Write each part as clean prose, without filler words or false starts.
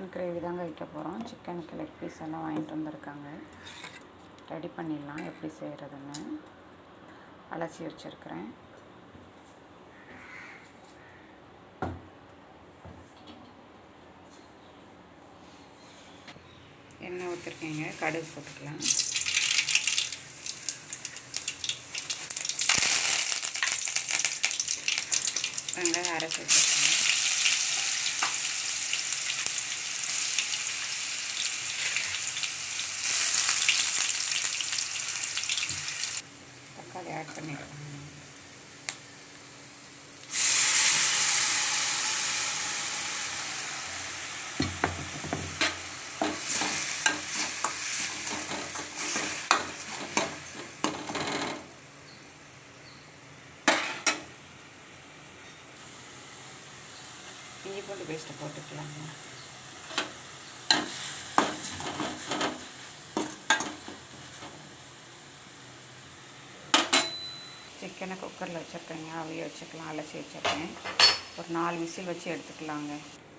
Chicken gravy தாங்க வைக்க போகிறோம். சிக்கனுக்கு லெக் பீஸ் எல்லாம் வாங்கிட்டு வந்திருக்காங்க. ரெடி பண்ணிடலாம் எப்படி செய்கிறதுன்னு. அலசி வச்சுருக்கிறேன். எண்ணெய் ஊற்றிருக்கேங்க. கடுகு போட்டுக்கலாம். வெங்காயம் அரைச்சி வச்சுருக்கேன். தக்காளி ஆட் பண்ணிடுறேன். இஞ்சி பூண்டு பேஸ்ட்டை போட்டுக்கலாங்க. சிக்கனை குக்கரில் வச்சுருக்கேங்க. அவிய வச்சுக்கலாம். அலசி வச்சுருக்கேன். ஒரு 4 விசில் வச்சு எடுத்துக்கலாங்க.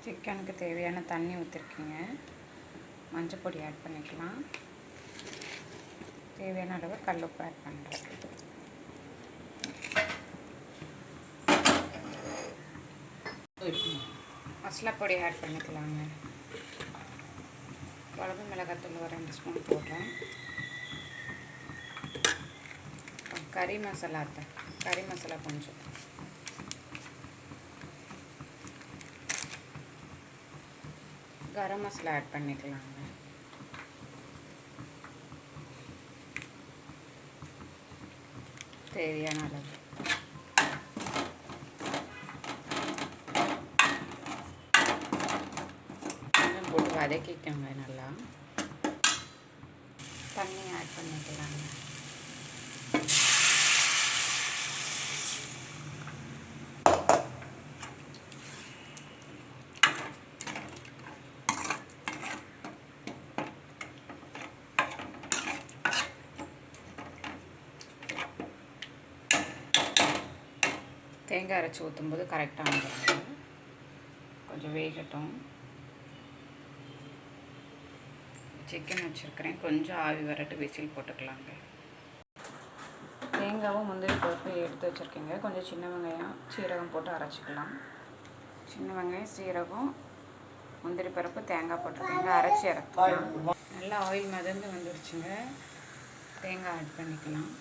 சிக்கனுக்கு தேவையான தண்ணி ஊற்றிருக்கேங்க. மஞ்சள் பொடி ஆட் பண்ணிக்கலாம். தேவையான அளவு கல் உப்பு ஆட் பண்ணுறேன். மசாலா பொடி ஆட் பண்ணிக்கலாங்க. குழம்பு மிளகாத்தூள் ஒரு 2 ஸ்பூன் போடுறேன். கறி மசாலா கொஞ்சம். கரம் மசாலா ஆட் பண்ணிக்கலாங்க. தேவையான அளவு. போட்டு வதக்கிக்கோங்க. நல்லா தண்ணி ஆட் பண்ணிக்கலாங்க. தேங்காய் அரைச்சி ஊற்றும்போது கரெக்டாக வந்துடும். கொஞ்சம் வேகட்டும். சிக்கன் வச்சுருக்கிறேன். கொஞ்சம் ஆவி வரட்டு விசில் போட்டுக்கலாங்க. தேங்காவும் முந்திரி பருப்பு எடுத்து வச்சுருக்கேங்க. கொஞ்சம் சின்ன வெங்காயம் சீரகம் போட்டு அரைச்சிக்கலாம். சின்ன வெங்காயம் சீரகம் முந்திரி பருப்பு தேங்காய் போட்டுருக்கேங்க. அரைச்சி இறக்கலாம். நல்லா ஆயில் மிதந்து வந்துடுச்சுங்க. தேங்காய் ஆட் பண்ணிக்கலாம்.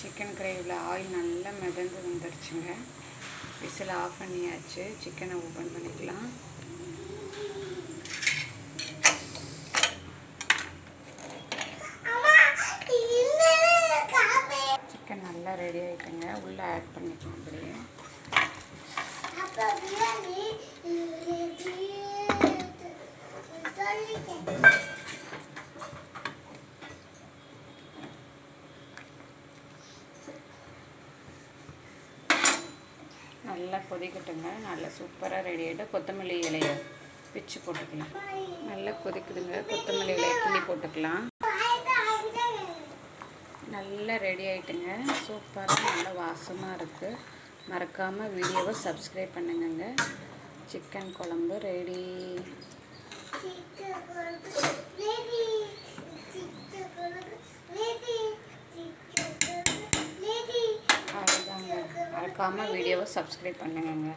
சிக்கன் கிரேவியில் ஆயில் நல்லா மிதந்து வந்துடுச்சுங்க. விசில் ஆஃப் பண்ணியாச்சு. சிக்கனை ஓப்பன் பண்ணிக்கலாம். சிக்கன் நல்லா ரெடி ஆகிட்டுங்க. உள்ளே ஆட் பண்ணிக்கலாம். அப்படியே நல்லா கொதிக்கட்டுங்க. நல்லா சூப்பராக ரெடி ஆகிட்டு கொத்தமல்லி இலையை பிச்சு போட்டுக்கலாம். நல்லா கொதிக்குதுங்க. கொத்தமல்லி இலையை கிள்ளி போட்டுக்கலாம். நல்லா ரெடி ஆகிட்டுங்க. சூப்பராக நல்லா வாசமாக இருக்குது. மறக்காமல் வீடியோவை சப்ஸ்கிரைப் பண்ணுங்க. சிக்கன் குழம்பு ரெடி. மறக்காமல் வீடியோவை சப்ஸ்கிரைப் பண்ணுங்க.